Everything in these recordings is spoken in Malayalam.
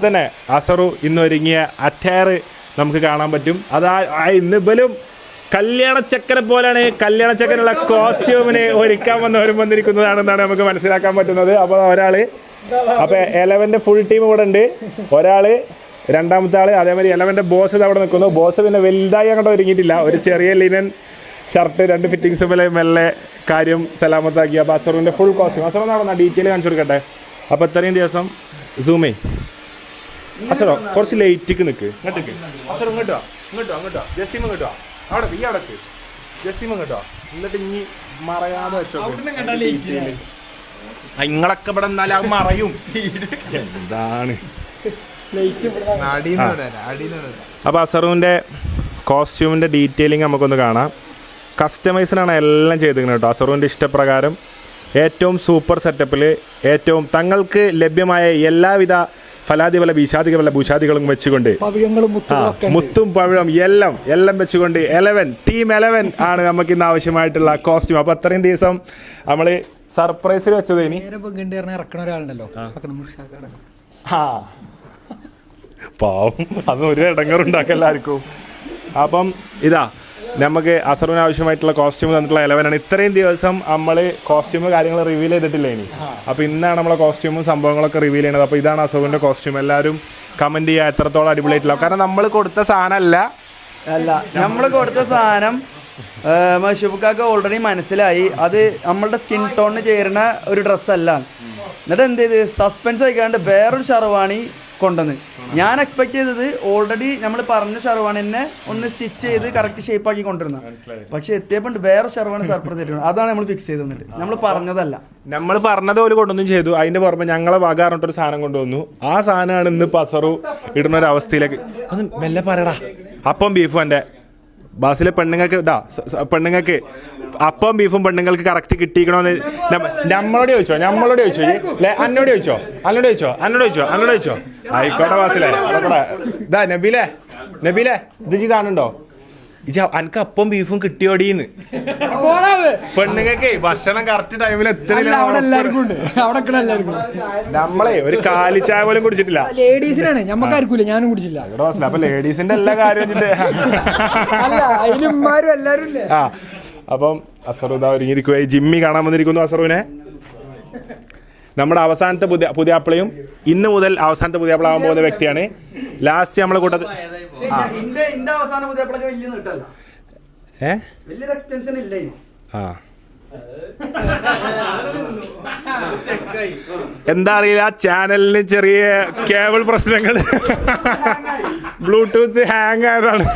തന്നെ അസറു ഇന്നൊരുങ്ങിയ അറ്റയർ നമുക്ക് കാണാൻ പറ്റും. അതാ ഇന്ന് ഇവലും കല്യാണച്ചക്കനെ പോലെയാണ് കല്യാണച്ചക്കനുള്ള കോസ്റ്റ്യൂമിന് ഒരുക്കാൻ വന്നിരിക്കുന്നതാണെന്നാണ് നമുക്ക് മനസ്സിലാക്കാൻ പറ്റുന്നത്. അപ്പോൾ ഒരാള് അപ്പോൾ 11 ഫുൾ ടീം ഇവിടെ ഉണ്ട്. ഒരാള് രണ്ടാമത്തെ ആള് അതേമാതിരി 11 ബോസ് അവിടെ നിൽക്കുന്നു. ബോസ് പിന്നെ വലുതായി അങ്ങോട്ട് ഒരുങ്ങിയിട്ടില്ല. ഒരു ചെറിയ ലിനൻ ഷർട്ട് 2 ഫിറ്റിങ്സ് പോലെ മെല്ലെ കാര്യം സലാമത്താക്കി. അപ്പോൾ അസറുവിൻ്റെ ഫുൾ കോസ്റ്റ്യൂം അസറു നടന്ന ഡീറ്റെയിൽ കാണിച്ചു കൊടുക്കട്ടെ. അപ്പോൾ ഇത്രയും ദിവസം സൂമേ അസറോ കുറച്ച് ലൈറ്റിക്ക് നിൽക്ക് ഇങ്ങോട്ടേക്ക് അസറോ ഇങ്ങോട്ടോ ജസീം ഇങ്ങോട്ടോ അവിടെ ഈ അവിടെ ജസീം ഇങ്ങോട്ടോ എന്നിട്ട് ഇനി മറയാതെ വെച്ചോ. നിങ്ങളൊക്കെ ഇവിടെ എന്നാലും അത് മറയും. എന്താണ് അപ്പോൾ അസറുവിൻ്റെ കോസ്റ്റ്യൂമിൻ്റെ ഡീറ്റെയിലിങ് നമുക്കൊന്ന് കാണാം. കസ്റ്റമൈസിനാണ് എല്ലാം ചെയ്തിരിക്കുന്നത് കേട്ടോ. അസറുവിൻ്റെ ഇഷ്ടപ്രകാരം ഏറ്റവും സൂപ്പർ സെറ്റപ്പിൽ ഏറ്റവും തങ്ങൾക്ക് ലഭ്യമായ എല്ലാവിധ ഫലാദിവല ഭീഷാദികള ഭൂഷാദികളും വെച്ചുകൊണ്ട് മുത്തും പവിഴം എല്ലാം വെച്ചുകൊണ്ട് 11 ടീം 11 ആണ് നമുക്ക് ഇന്ന് ആവശ്യമായിട്ടുള്ള കോസ്റ്റ്യൂം. അപ്പോൾ അത്രയും ദിവസം നമ്മൾ സർപ്രൈസിൽ വെച്ചത് ഇനി പാവം അതൊരു ഇടങ്ങറുണ്ടാക്കെല്ലാവർക്കും. അപ്പം ഇതാ നമുക്ക് അസറിന് ആവശ്യമായിട്ടുള്ള കോസ്റ്റ്യൂം തന്നിട്ടുള്ള 11 ആണ്. ഇത്രയും ദിവസം നമ്മൾ കോസ്റ്റ്യൂം കാര്യങ്ങൾ റിവീൽ ചെയ്തിട്ടില്ല ഇനി. അപ്പോൾ ഇന്നാണ് നമ്മളെ കോസ്റ്റ്യൂമും സംഭവങ്ങളൊക്കെ റിവീൽ ചെയ്യുന്നത്. അപ്പോൾ ഇതാണ് അസറിൻ്റെ കോസ്റ്റ്യൂം. എല്ലാവരും കമൻറ്റ് ചെയ്യുക എത്രത്തോളം അടിപൊളിയായിട്ടുള്ള. കാരണം നമ്മൾ കൊടുത്ത സാധനമല്ല നമ്മൾ കൊടുത്ത സാധനം മഷൂബുക്കാക്ക് ഓൾറെഡി മനസ്സിലായി. അത് നമ്മളുടെ സ്കിൻ ടോണിന് ചേരുന്ന ഒരു ഡ്രസ്സല്ല. എന്നിട്ട് എന്ത് ചെയ്ത് സസ്പെൻസ് ആയിക്കാണ്ട് വേറൊരു ഷർവാണി കൊണ്ടുവന്ന് ഞാൻ എക്സ്പെക്ട് ചെയ്തത് ഓൾറെഡി നമ്മൾ പറഞ്ഞ ഷർവാണിനെ ഒന്ന് സ്റ്റിച്ച് ചെയ്ത് കറക്റ്റ് ഷേപ്പാക്കി കൊണ്ടുവരുന്ന. പക്ഷെ എത്തിയപ്പോൾ വേറെ ഷർവാണി സർപ്രൈസ് ആയിട്ട് അതാണ് നമ്മൾ ഫിക്സ് ചെയ്ത് തന്നിട്ട് നമ്മൾ പറഞ്ഞതല്ല. നമ്മൾ പറഞ്ഞത് പോലെ കൊണ്ടൊന്നും ചെയ്തു. അതിന്റെ പുറമെ ഞങ്ങളെ വക പറഞ്ഞിട്ടൊരു സാധനം കൊണ്ടുവന്നു. ആ സാധനമാണ് ഇന്ന് പസറു ഇടുന്ന ഒരു അവസ്ഥയിലേക്ക്. അത് മെല്ലെ പറയടാ. അപ്പം ബീഫും എൻ്റെ ബാസിലെ പെണ്ണുങ്ങൾക്ക് അപ്പം ബീഫും പെണ്ണുങ്ങൾക്ക് കറക്റ്റ് കിട്ടിക്കണമെന്ന് നമ്മളോട് ചോദിച്ചോ എന്നോട് ചോദിച്ചോ ആയിക്കോട്ടെ ബാസിലെ ഇതാ നബീലെ ഇത് കാണുന്നുണ്ടോ അനക്ക് അപ്പം ബീഫും കിട്ടിയോടീന്ന്. പെണ്ണുങ്ങൾക്ക് ഭക്ഷണം കറക്റ്റ് ടൈമിൽ നമ്മളെ ഒരു കാലിച്ചായ പോലും കുടിച്ചിട്ടില്ല. ലേഡീസിനാണ് ഞമ്മക്കാർക്കൂല, ഞാനും കുടിച്ചില്ല. അപ്പൊ ലേഡീസിന്റെ എല്ലാ കാര്യം ആ. അപ്പം അസറു ഇതാ ഒരുങ്ങിയിരിക്കുക. ജിമ്മി കാണാൻ വന്നിരിക്കുന്നു അസറുവിനെ. നമ്മുടെ അവസാനത്തെ പുതിയാപ്പിളയും ഇന്ന് മുതൽ അവസാനത്തെ പുതിയാപ്പിളാവാൻ പോകുന്ന വ്യക്തിയാണ്. ലാസ്റ്റ് നമ്മളെ കൂട്ടത്തിൽ എന്താ അറിയില്ല, ചാനലിന് ചെറിയ കേബിൾ പ്രശ്നങ്ങൾ ബ്ലൂടൂത്ത് ഹാങ് ആയതാണ്.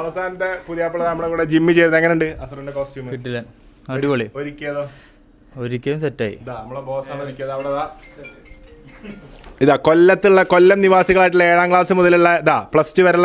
അവസാനത്തെ പുതിയാപ്പിള നമ്മുടെ കൂടെ ജിമ്മി ചെയ്തത്. എങ്ങനെയുണ്ട് അസറിന്റെ കോസ്റ്റ്യൂം? കിട്ടില്ല, അടിപൊളി. ഒരിക്കലും സെറ്റായി. നമ്മളെ ബോസാണ് ഒരുക്കിയത്. അവിടെ ഇതാ കൊല്ലത്തുള്ള കൊല്ലം നിവാസികളായിട്ടുള്ള 7ാം ക്ലാസ് മുതലുള്ള +2 വരെയുള്ള